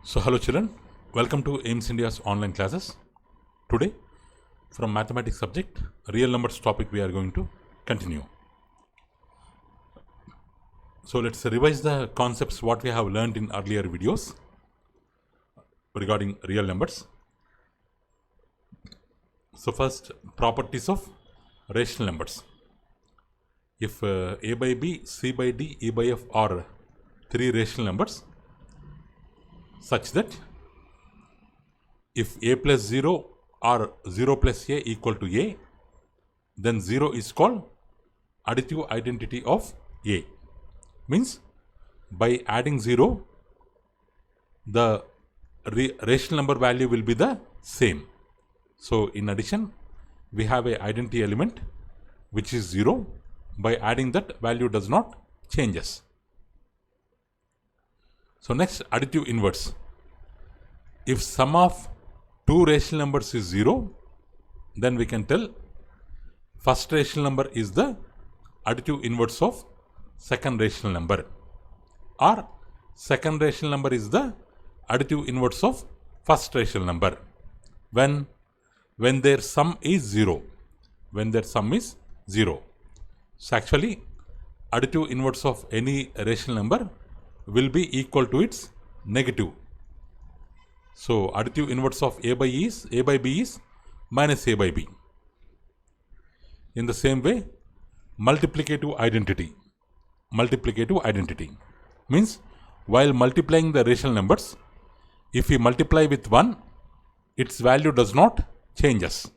So hello children, welcome to AIMS India's online classes. Today from mathematics subject, real numbers topic we are going to continue. So let's revise the concepts what we have learned in earlier videos regarding real numbers. So first, properties of rational numbers. If a by b, c by d, e by f are three rational numbers, such that if a plus 0 or 0 plus a equal to a, then 0 is called additive identity of a. Means by adding 0, the rational number value will be the same. So in addition, we have a identity element which is 0. By adding that, value does not changes. So next, additive inverse. If sum of two rational numbers is 0, then we can tell first rational number is the additive inverse of second rational number, or second rational number is the additive inverse of first rational number when their sum is 0. When their sum is 0. So actually, additive inverse of any rational number will be equal to its negative. So additive inverse of a by b is minus a by b. In the same way, multiplicative identity. Multiplicative identity means while multiplying the rational numbers, if we multiply with 1, its value does not changes.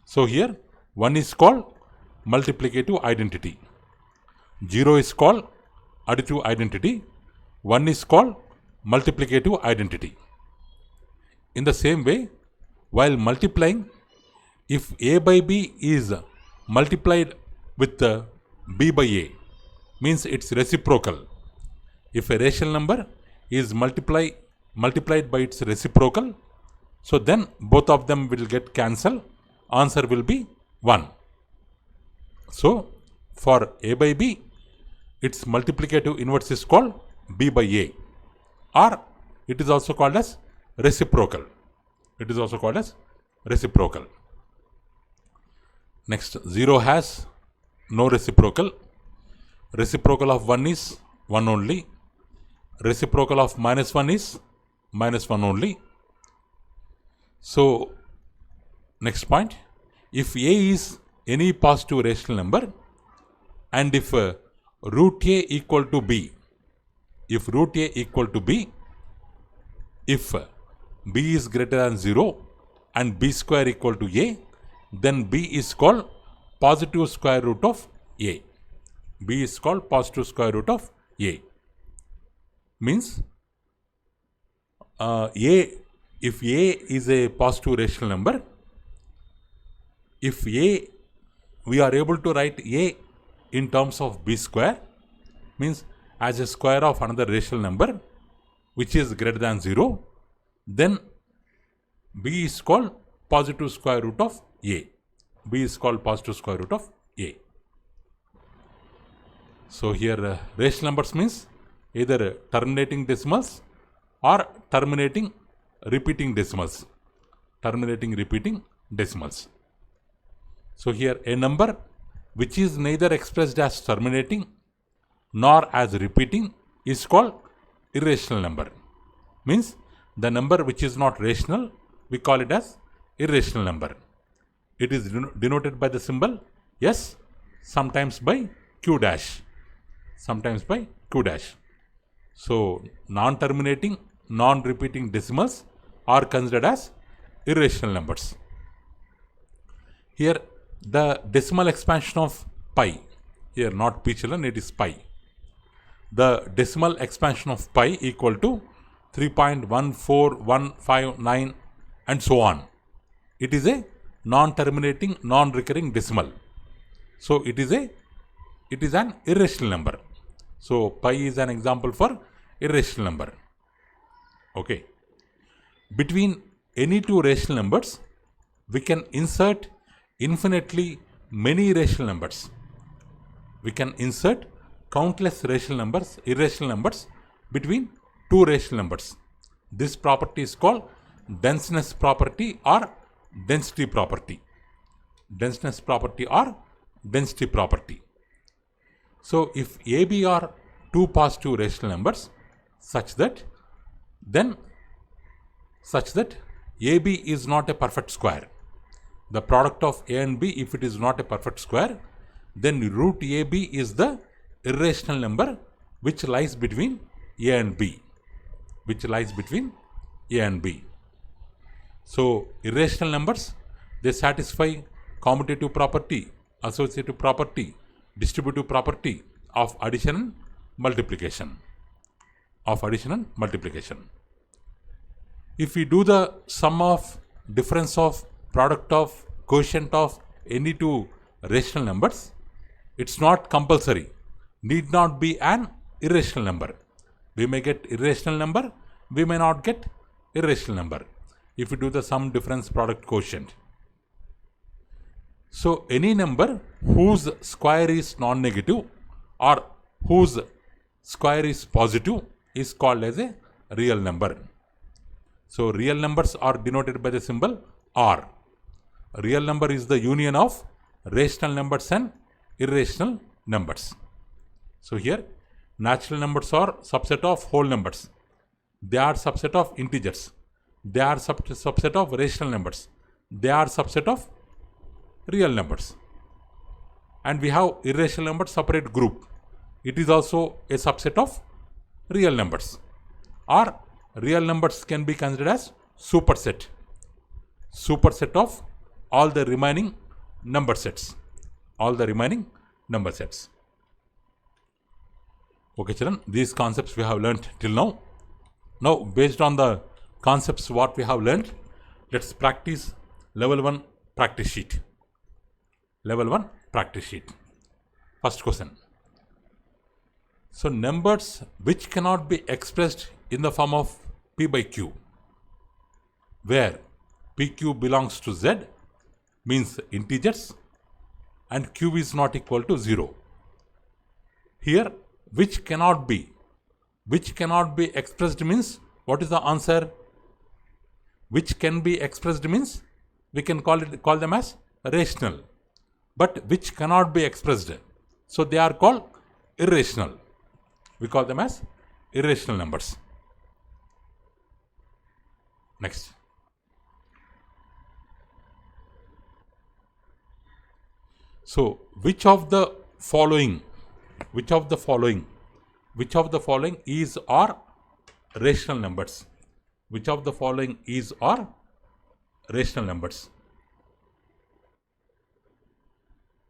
So here 1 is called multiplicative identity, 0 is called additive identity, 1 is called multiplicative identity. In the same way, while multiplying, if a by b is multiplied with b by a, means it's reciprocal. If a rational number is multiplied by its reciprocal, so then both of them will get cancelled. Answer will be 1. So for a by b, its multiplicative inverse is called b by a, or it is also called as reciprocal. It is also called as reciprocal. Next, 0 has no reciprocal. Reciprocal of 1 is 1 only. Reciprocal of minus 1 is minus 1 only. So next point, if a is any positive rational number, and if root a equal to b, if root a equal to b, if b is greater than 0 and b square equal to a, then b is called positive square root of a. B is called positive square root of a. Means if a is a positive rational number, if a, we are able to write a in terms of b square, means as a square of another rational number which is greater than 0, then b is called positive square root of a. B is called positive square root of a. So here rational numbers means either terminating decimals or terminating repeating decimals. Terminating repeating decimals. So here a number which is neither expressed as terminating nor as repeating is called irrational number. Means the number which is not rational, we call it as irrational number. It is denoted by the symbol S, sometimes by Q dash. Sometimes by Q dash. So non-terminating, non-repeating decimals are considered as irrational numbers. Here the decimal expansion of pi, here not p children, it is pi. The decimal expansion of pi equal to 3.14159 and so on. It is a non-terminating, non-recurring decimal. So it is an irrational number. So pi is an example for irrational number. Okay. Between any two rational numbers, we can insert infinitely many rational numbers. We can insert countless rational numbers, irrational numbers between two rational numbers. This property is called denseness property or density property. Denseness property or density property. So if AB are two positive rational numbers such that AB is not a perfect square. The product of A and B, if it is not a perfect square, then root AB is the irrational number which lies between A and B. So irrational numbers, they satisfy commutative property, associative property, distributive property of addition and multiplication. If we do the sum of difference of product of quotient of any two rational numbers, it's not compulsory, need not be an irrational number. We may get irrational number, we may not get irrational number if we do the sum difference product quotient. So any number whose square is non-negative or whose square is positive is called as a real number. So real numbers are denoted by the symbol R. Real number is the union of rational numbers and irrational numbers. So here natural numbers are subset of whole numbers. They are subset of integers. They are subset of rational numbers. They are subset of real numbers. And we have irrational numbers separate group. It is also a subset of real numbers. Or real numbers can be considered as superset of all the remaining number sets. Okay children, these concepts we have learnt till now. Now based on the concepts what we have learnt, let's practice level 1 practice sheet. First question. So numbers which cannot be expressed in the form of P by Q, where PQ belongs to Z, means integers, and Q is not equal to 0. Here which cannot be expressed means, what is the answer? Which can be expressed means we can call them as rational, but which cannot be expressed, so they are called irrational. We call them as irrational numbers. Next. So which of the following is or rational numbers? Which of the following is or rational numbers?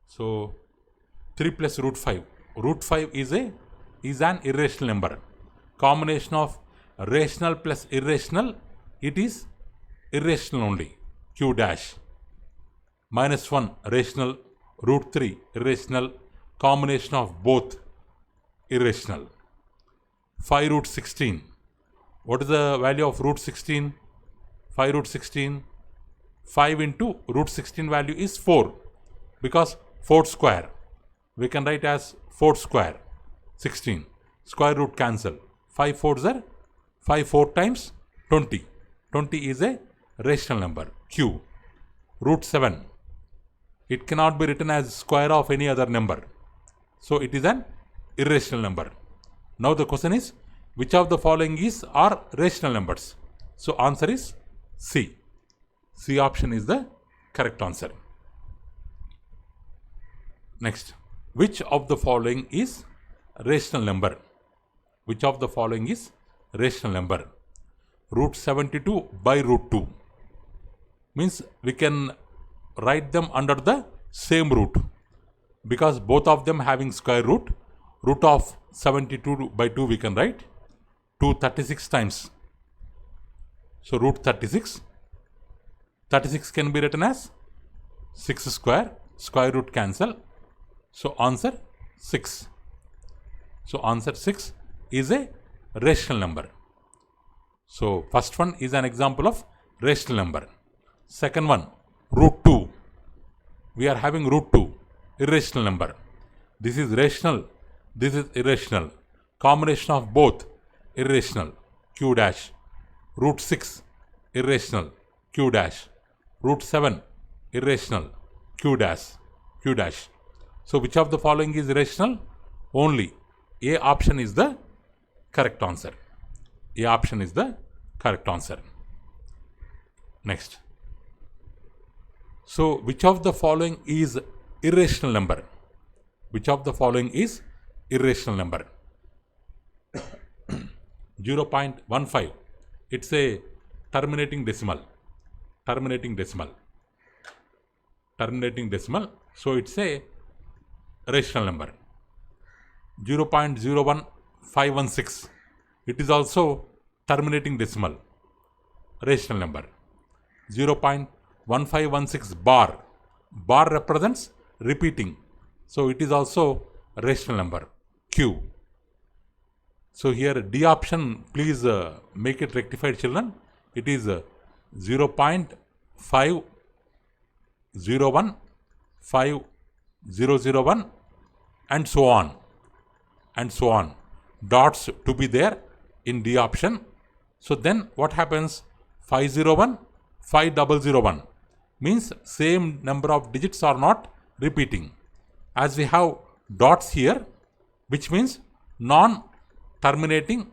So 3 plus root 5. Root 5 is an irrational number. Combination of rational plus irrational, it is irrational only. Q dash. Minus 1 rational, root 3 irrational, combination of both irrational. 5 root 16. What is the value of root 16? 5 root 16. 5 into root 16 value is 4, because 4 square. We can write as 4 square. 16. Square root cancel. 5 4s are 5 4 times 20. 20 is a rational number. Q. Root 7. It cannot be written as square of any other number, so it is an irrational number. Now the question is, which of the following are rational numbers? So answer is C. C option is the correct answer. Next, which of the following is rational number? Which of the following is rational number? Root 72 by root 2 means we can write them under the same root, because both of them having square root. Root of 72 by 2 we can write 236 times. So root 36. 36 can be written as 6 square. Square root cancel. So answer 6. So answer 6 is a rational number. So first one is an example of rational number. Second one, root 2. We are having root 2, irrational number. This is rational, this is irrational. Combination of both irrational. Q dash. root 6 irrational, q dash, root 7 irrational, q dash. So which of the following is irrational? Only A option is the correct answer. A option is the correct answer. Next. So which of the following is irrational number? Which of the following is irrational number? 0.15. It's a terminating decimal. So it's a rational number. 0.01516. It is also terminating decimal. Rational number. 0.1516 bar. Bar represents repeating. So it is also rational number. Q. So here D option, please make it rectified, children. It is 0.5015001 and so on. Dots to be there in D option. So then what happens? 501, 5001 means same number of digits are not repeating. As we have dots here, which means non-terminating,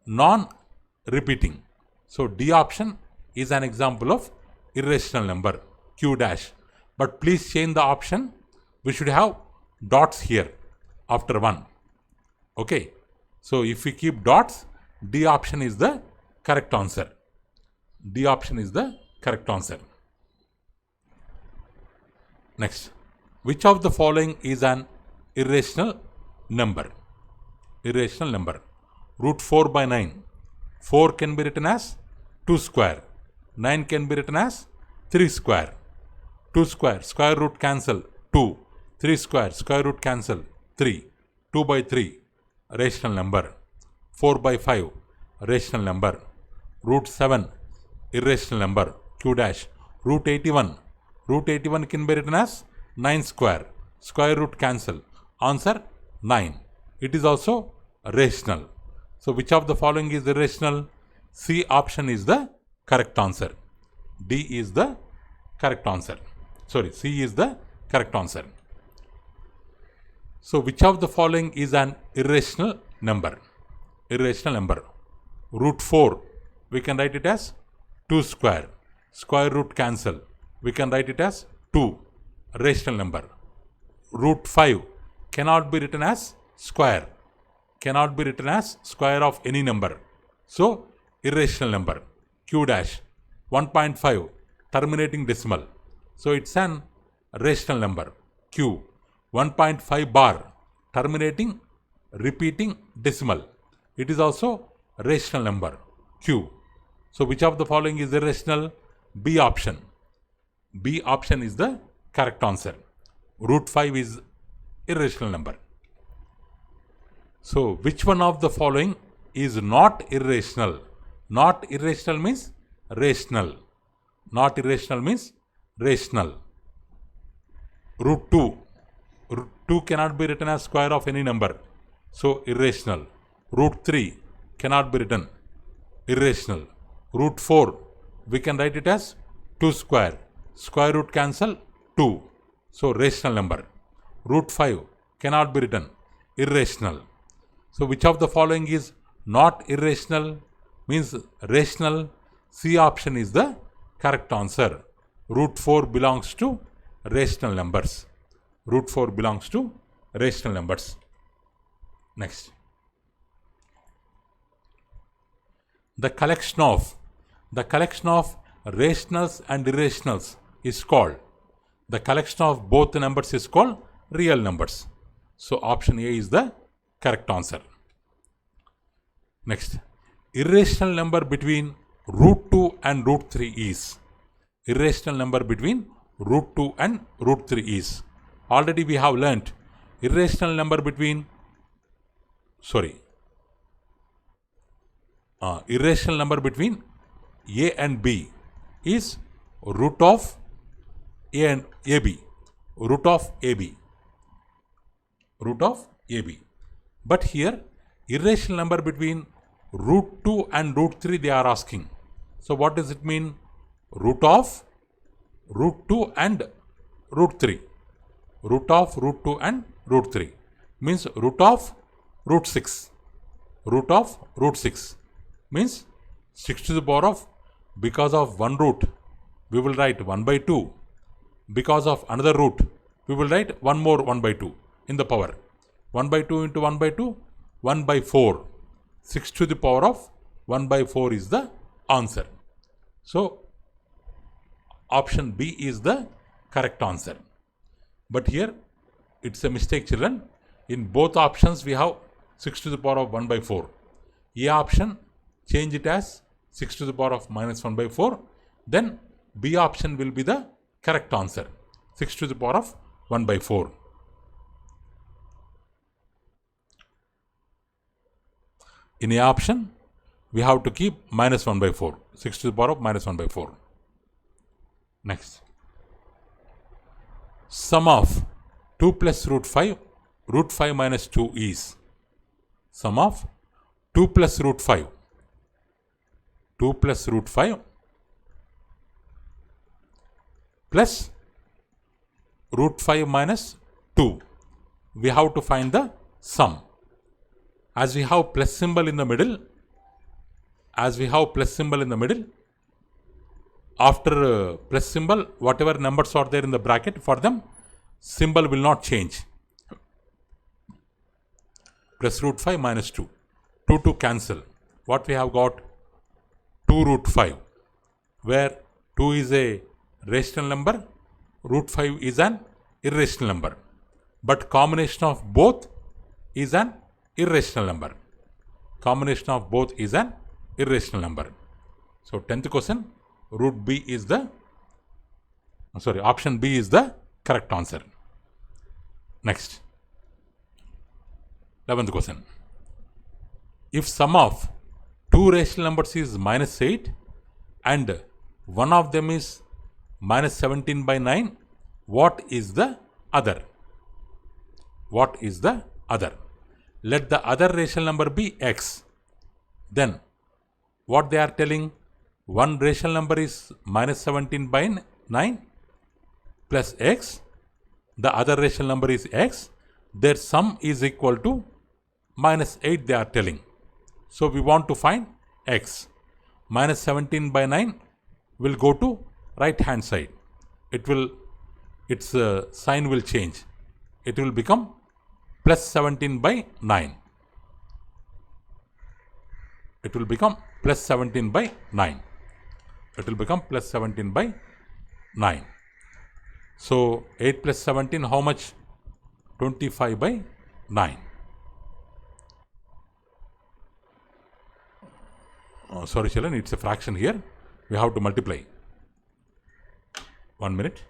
non-repeating. So D option is an example of irrational number, Q dash. But please change the option. We should have dots here after 1. Okay. So if we keep dots, D option is the correct answer. D option is the correct answer. Next. Which of the following is an irrational number? Irrational number. Root 4 by 9. 4 can be written as 2 square. 9 can be written as 3 square. 2 square, square root cancel 2. 3 square, square root cancel 3. 2 by 3, rational number. 4 by 5, rational number. Root 7, irrational number, q dash. Root 81 can be written as 9 square. Square root cancel. Answer 9. It is also rational. So which of the following is irrational? C option is the correct answer. D is the correct answer. Sorry, C is the correct answer. So which of the following is an irrational number? Irrational number. Root 4, we can write it as 2 square. Square root cancel. We can write it as 2. Rational number. Root 5 cannot be written as square. Cannot be written as square of any number. So irrational number. Q dash. 1.5 terminating decimal. So it's an rational number. Q. 1.5 bar terminating repeating decimal. It is also rational number. Q. So which of the following is irrational? B option. B option is the correct answer. Root 5 is irrational number. So which one of the following is not irrational? Not irrational means rational. Not irrational means rational. Root 2. Root 2 cannot be written as square of any number. So irrational. Root 3 cannot be written. Irrational. Root 4 we can write it as 2 square. Square root cancel 2. So rational number. Root 5 cannot be written. Irrational. So which of the following is not irrational? Means rational. C option is the correct answer. Root 4 belongs to rational numbers. Root 4 belongs to rational numbers. Next. The collection of rationals and irrationals is called. The collection of both the numbers is called real numbers. So option A is the correct answer. Next. Irrational number between root 2 and root 3 is. Irrational number between root 2 and root 3 is. Already we have learnt irrational number between irrational number between A and B is root of A and AB. Root of AB. Root of AB. But here irrational number between root 2 and root 3 they are asking. So what does it mean? Root of root 2 and root 3. Root of root 2 and root 3 means root of root 6. Root of root 6 means 6 to the power of, because of one root, we will write 1 by 2. Because of another root, we will write one more 1 by 2 in the power. 1 by 2 into 1 by 2, 1 by 4. 6 to the power of 1 by 4 is the answer. So, option B is the correct answer. But here, it's a mistake, children. In both options, we have 6 to the power of 1 by 4. A option, change it as 6 to the power of minus 1 by 4. Then, B option will be the correct answer. 6 to the power of 1 by 4. In A option, we have to keep minus 1 by 4. 6 to the power of minus 1 by 4. Next. Sum of 2 plus root 5, root 5 minus 2 is. Sum of 2 plus root 5. 2 plus root 5 plus root 5 minus 2. We have to find the sum. As we have plus symbol in the middle, after plus symbol, whatever numbers are there in the bracket, for them, symbol will not change. Plus root 5 minus 2. 2 to cancel. What we have got? 2 root 5. Where 2 is a rational number, root 5 is an irrational number. But combination of both is an irrational number. Combination of both is an irrational number. So 10th question, root B is the, option B is the correct answer. Next. 11th question. If sum of two rational numbers is minus 8 and one of them is minus 17 by 9, what is the other? What is the other? Let the other rational number be x. Then, what they are telling? One rational number is minus 17 by 9 plus x. The other rational number is x. Their sum is equal to minus 8 they are telling. So, we want to find x. Minus 17 by 9 will go to right hand side. Its sign will change. It will become plus 17 by 9. It will become plus 17 by 9. It will become plus 17 by 9. So 8 plus 17, how much? 25 by 9. Sorry children, it's a fraction here. We have to multiply. 1 minute.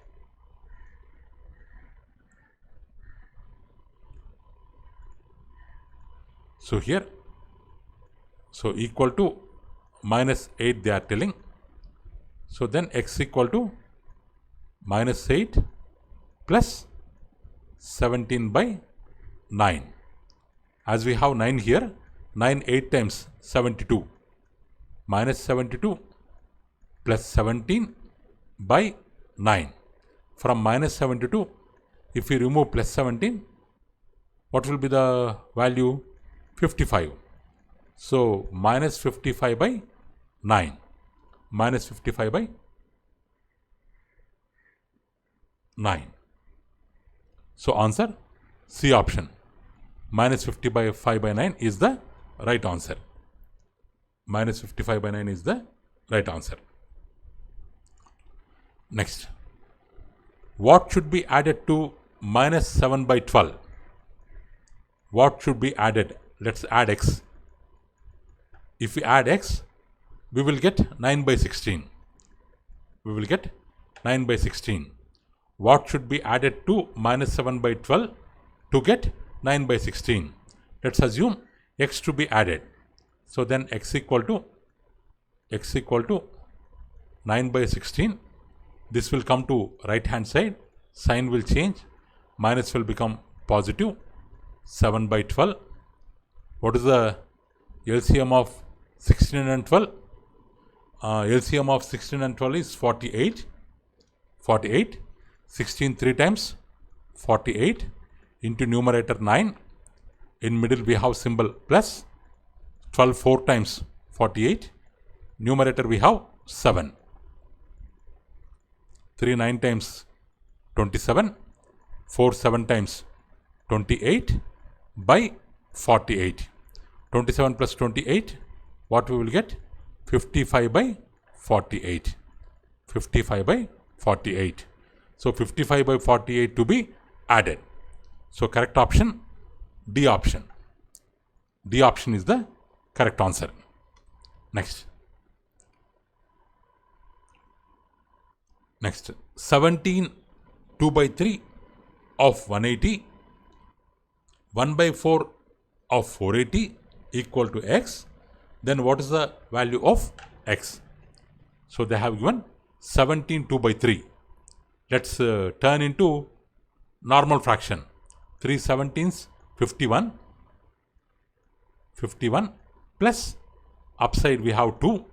So here, so equal to minus 8 they are telling. So then x equal to minus 8 plus 17 by 9. As we have 9 here, 9 8 times 72. Minus 72 plus 17 by 9. From minus 72, if we remove plus 17, what will be the value? 55. So minus 55 by 9. Minus 55 by 9. So answer C option. Minus 55 by 9 is the right answer. Minus 55 by 9 is the right answer. Next. What should be added to minus 7 by 12? What should be added? Let's add x. If we add x, we will get 9 by 16. We will get 9 by 16. What should be added to minus 7 by 12 to get 9 by 16? Let's assume x to be added. So then x equal to 9 by 16. This will come to right hand side. Sign will change. Minus will become positive. 7 by 12. What is the LCM of 16 and 12? LCM of 16 and 12 is 48. 48. 16 3 times 48 into numerator 9. In middle we have symbol plus. 12 4 times 48. Numerator we have 7. 3 9 times 27. 4 7 times 28 by 48. 27 plus 28, what we will get? 55 by 48. 55 by 48. So 55 by 48 to be added. So correct option, D option. D option is the correct answer. Next. 17 2 by 3 of 180, 1 by 4 of 480 equal to x. Then what is the value of x? So they have given 17 2 by 3. Let's turn into normal fraction. 3 17s 51. 51 plus upside we have 2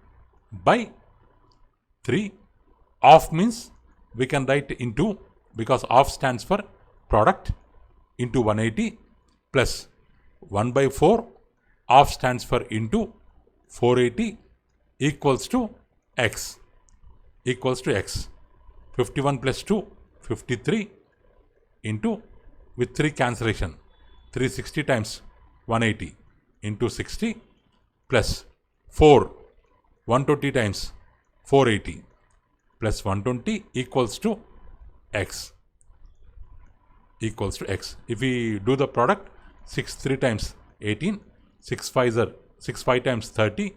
by 3. Off means we can write into, because off stands for product, into 180 plus 1 by 4. Off stands for into 480 equals to x. Equals to x. 51 plus 2, 53 into, with 3 cancellation, 360 times 180 into 60 plus 4, 120 times 480 plus 120 equals to x. Equals to x. If we do the product, 6 3 times 18, 6 5 times 30,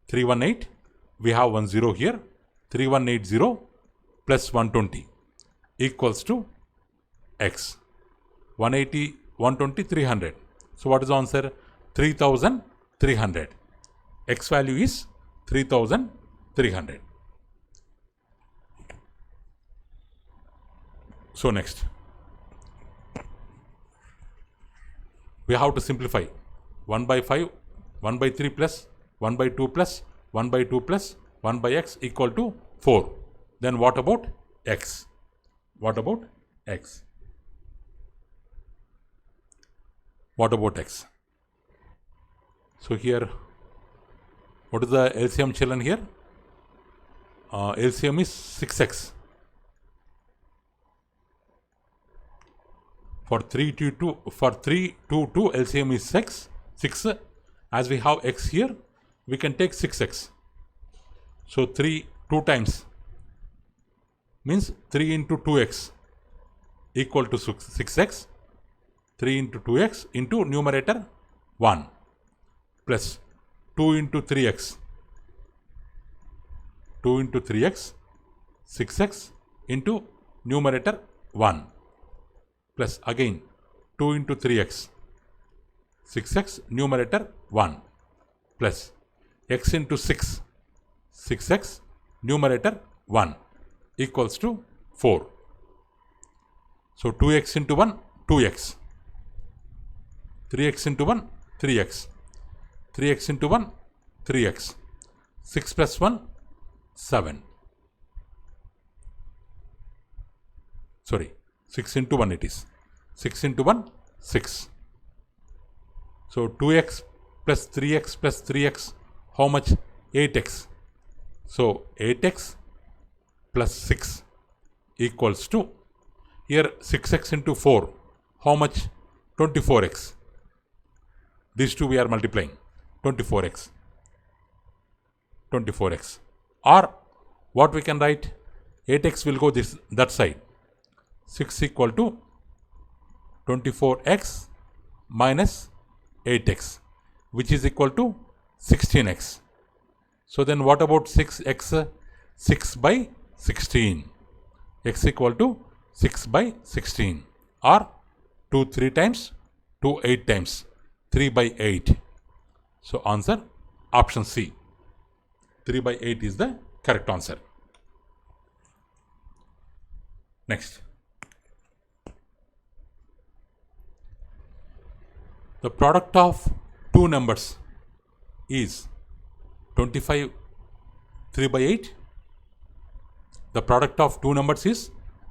318, we have 1 0 here, 3180 plus 120 equals to x. 180, 120, 300. So what is the answer? 3300. X value is 3300. So next, we have to simplify. 1 by 5, 1 by 3 plus 1 by 2 plus 1 by 2 plus 1 by x equal to 4. Then what about x? What about x? What about x? So here, what is the LCM children here? LCM is 6x. For 3 to 2, for 3 to 2, LCM is 6. As we have x here, we can take 6x. So 3 2 times means 3 into 2x equal to 6x. 3 into 2x into numerator 1 plus 2 into 3x. 2 into 3x, 6x into numerator 1 plus again 2 into 3x, 6x numerator 1 plus x into 6, 6x numerator 1 equals to 4. So 2x into 1, 2x. 3x into 1, 3x. 3x into 1, 3x. 6 plus 1, 7. Sorry, 6 into 1 it is. 6 into 1, 6. So 2x plus 3x plus 3x, how much? 8x. So 8x plus 6 equals to, here 6x into 4, how much? 24x. These two we are multiplying. 24x. 24x. Or what we can write? 8x will go that side. 6 equal to 24x minus 8x, which is equal to 16x. So then what about 6x? 6 by 16. X equal to 6 by 16. Or 2 3 times, 2 8 times, 3 by 8. So answer option C. 3 by 8 is the correct answer. Next. The product of two numbers is 25 3 by 8. The product of two numbers is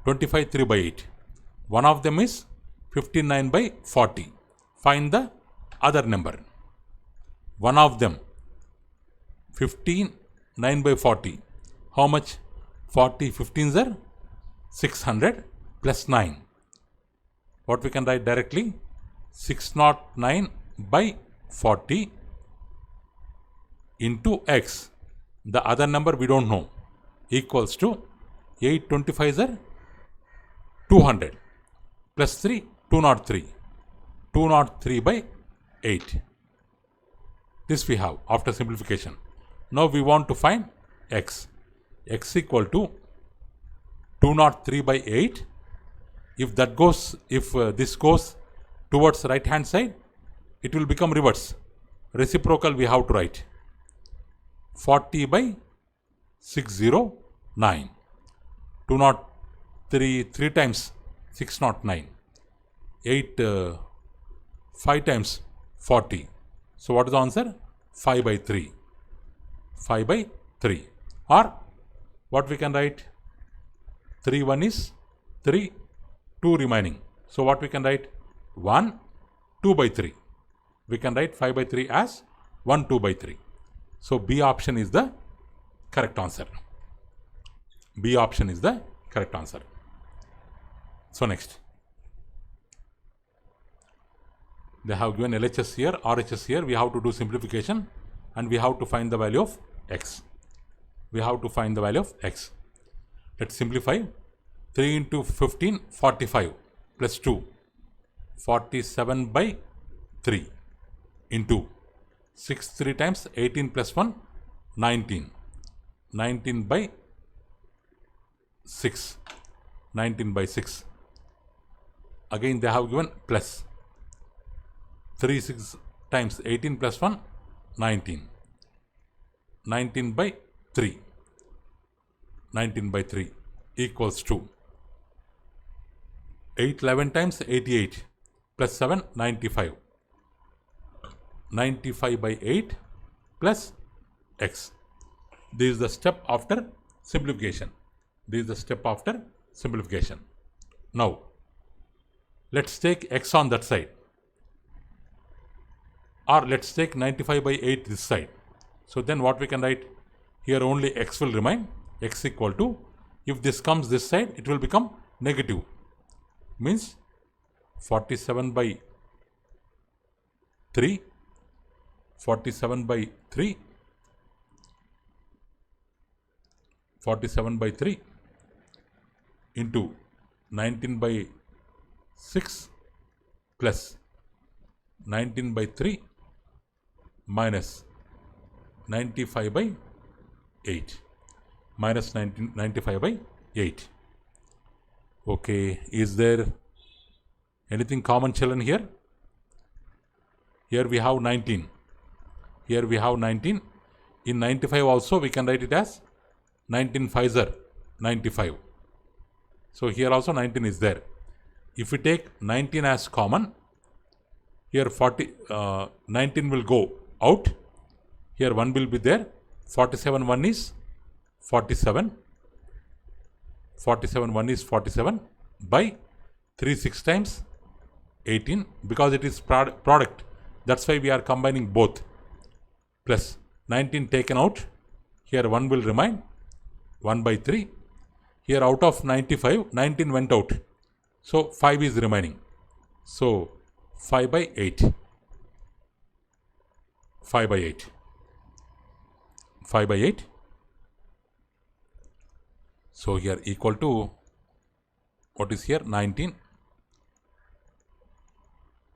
25 3 by 8. One of them is 59 by 40. Find the other number. One of them 15 9 by 40. How much? 40 15s are 600 plus 9. What we can write directly? 609 by 40 into x. The other number we don't know. Equals to 825s are 200 plus 3 203. 203 by 8. This we have after simplification. Now we want to find x. X equal to 203 by 8. If this goes towards right hand side, it will become reverse. Reciprocal we have to write. 40 by 609. 203 3 times 609. 8 5 times 40. So what is the answer? 5 by 3. 5 by 3. Or what we can write? 3 1 is 3, 2 remaining. So what we can write? 1 2 by 3. We can write 5 by 3 as 1 2 by 3. So B option is the correct answer. B option is the correct answer. So next, they have given LHS here, RHS here. We have to do simplification and we have to find the value of x. We have to find the value of x. Let's simplify. 3 into 15, 45 plus 2, 47 by 3 into 6 3 times 18 plus 1, 19. 19 by 6. 19 by 6. Again they have given plus. 3 6 times 18 plus 1, 19. 19 by 3. 19 by 3 equals to 8 11 times 88 plus 7, 95. 95 by 8 plus x. This is the step after simplification. This is the step after simplification. Now, let's take x on that side. Or let's take 95 by 8 this side. So then what we can write? Here only x will remain. X equal to, if this comes this side, it will become negative. Means 47 by 3. 47 by 3. 47 by 3 into 19 by 6 plus 19 by 3 minus 95 by 8. Minus 95 by 8. Okay, is there anything common, children, here? Here we have 19. Here we have 19. In 95 also we can write it as 19 5s are 95. So here also 19 is there. If we take 19 as common, here 19 will go out. Here 1 will be there. 47 1 is 47. 47 1 is 47 by 3 6 times 18, because it is product. That's why we are combining both. Plus 19 taken out. Here 1 will remain. 1 by 3. Here out of 95, 19 went out. So 5 is remaining. So 5 by 8. 5 by 8. 5 by 8. So here equal to, what is here? 19.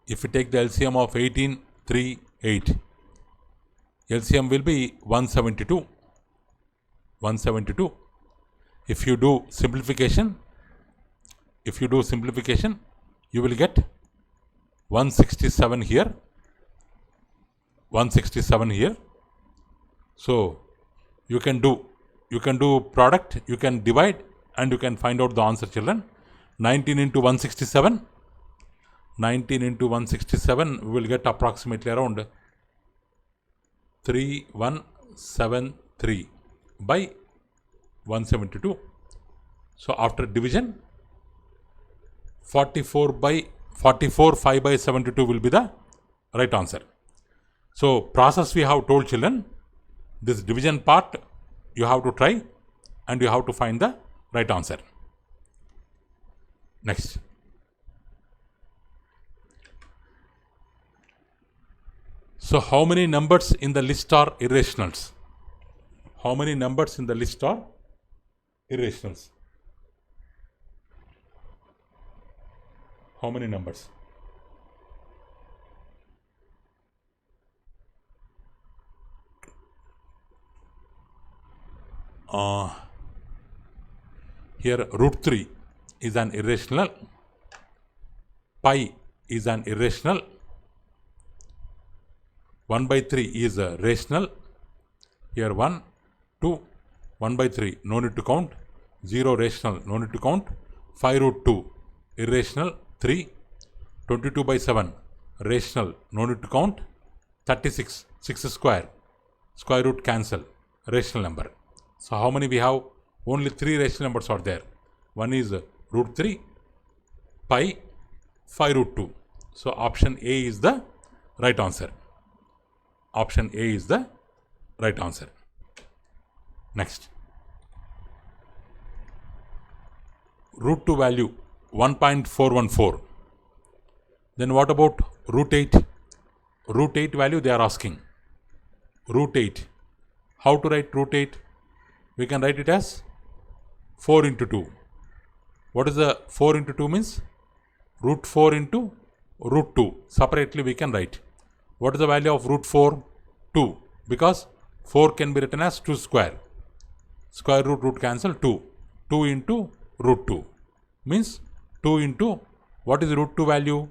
If we take the LCM of 18, 3, 8. LCM will be 172. 172. If you do simplification, you will get 167 here. 167 here. So you can do product, you can divide, and you can find out the answer, children. 19 into 167. 19 into 167, we will get approximately around 3173. by 172. So after division, 44 5 by 72 will be the right answer. So process we have told children, this division part you have to try and you have to find the right answer. Next. So how many numbers in the list are irrationals? How many numbers in the list are irrationals? How many numbers? Here root 3 is an irrational, pi is an irrational, 1 by 3 is a rational. Here 1, 2, 1 by 3 no need to count, 0 rational no need to count, 5 root 2 irrational, 3, 22 by 7 rational no need to count, 36 6 square root cancel, rational number. So how many we have? Only 3 rational numbers are there. One is root 3, pi, 5 root 2. So option A is the right answer. Option A is the right answer. Next. Root 2 value 1.414. Then what about root 8? Root 8 value they are asking. Root 8. How to write root 8? We can write it as 4 into 2. What is the 4 into 2 means? Root 4 into root 2. Separately we can write. What is the value of root 4? 2. Because 4 can be written as 2 square. Square root cancel 2. 2 into root 2. Means 2 into, what is root 2 value?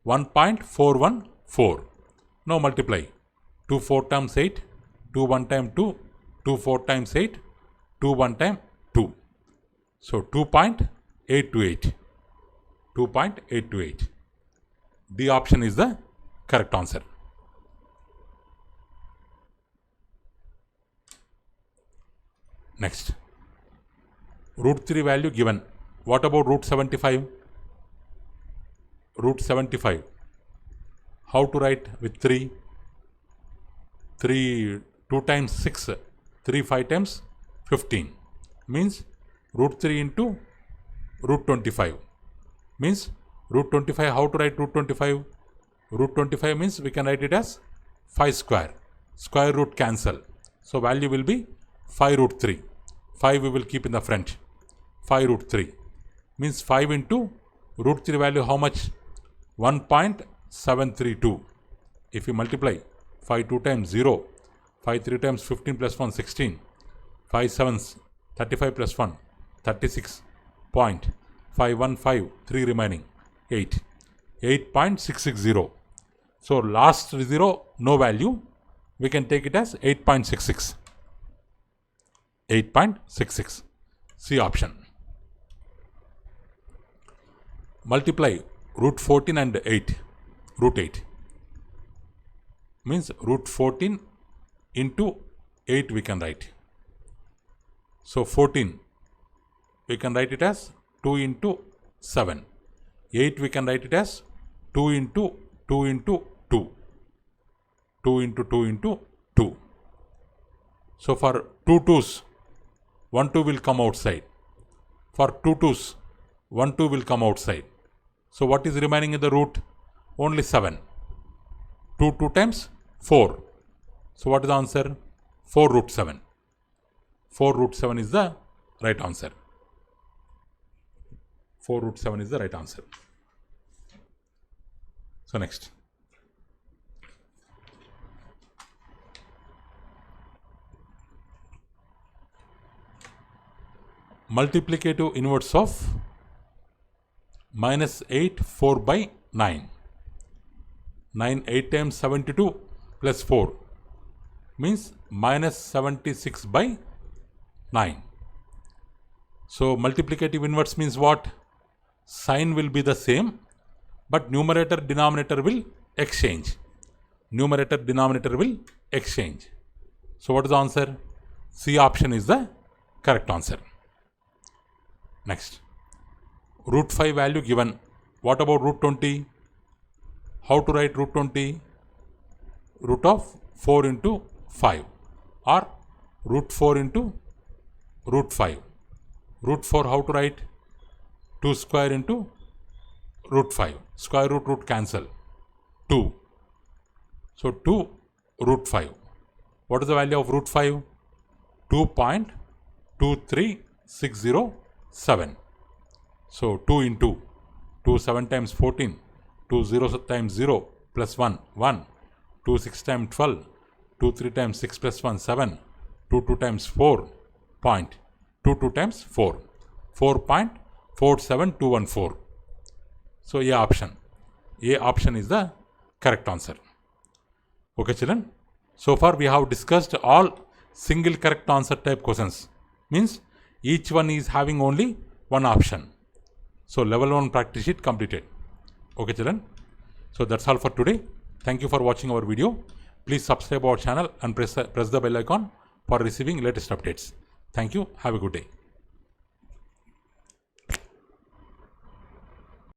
1.414. Now multiply. 2 4 times 8. 2 1 times 2. 2 4 times 8. 2 1 time 2. So 2.828. 2.828. D option is the correct answer. Next. Root 3 value given. What about root 75? Root 75. How to write with 3? 3, 2 times 6. 3 5 times 15 means root 3 into root 25 means root 25. How to write root 25? Root 25 means we can write it as 5 square. Square root cancel. So value will be 5 root 3. 5 we will keep in the front. 5 root 3 means 5 into root 3 value how much? 1.732. If you multiply 5 2 times 0, 5 3 times 15 plus 1 16. 5 7s 35 plus 1 36.515 3 remaining 8 8.660. So last 0 no value, we can take it as 8.66. 8.66. C option. Multiply root 14 and 8. Root 8 means root 14 into 8 we can write. So 14 we can write it as 2 into 7. 8 we can write it as 2 into 2 into 2. 2 into 2 into 2. So for 2 2s, 1 2 will come outside. For 2 2s, 1 2 will come outside. So what is remaining in the root? Only 7. 2 2 times 4. So what is the answer? 4 root 7. 4 root 7 is the right answer. 4 root 7 is the right answer. So next. Multiplicative inverse of minus 8 4 by 9. 9 8 times 72 plus 4 means minus 76 by 9. So multiplicative inverse means what? Sign will be the same, but numerator denominator will exchange. Numerator denominator will exchange. So what is the answer? C option is the correct answer. Next, root 5 value given. What about root 20? How to write root 20? Root of 4 into 5 or root 4 into root 5. Root 4 how to write? 2 square into root 5. Square root cancel. 2. So 2 root 5. What is the value of root 5? 2.23607. So 2 into 2 7 times 14. 2 0 times 0 plus 1 1. 2 6 times 12. 2 3 times 6 plus 1 7. 2 2 times 4 point. 2 2 times 4. 4.47214. So A option. A option is the correct answer. Okay children. So far we have discussed all single correct answer type questions. Means each one is having only one option. So level 1 practice sheet completed. Okay children. So that's all for today. Thank you for watching our video. Please subscribe our channel and press the bell icon for receiving latest updates. Thank you. Have a good day.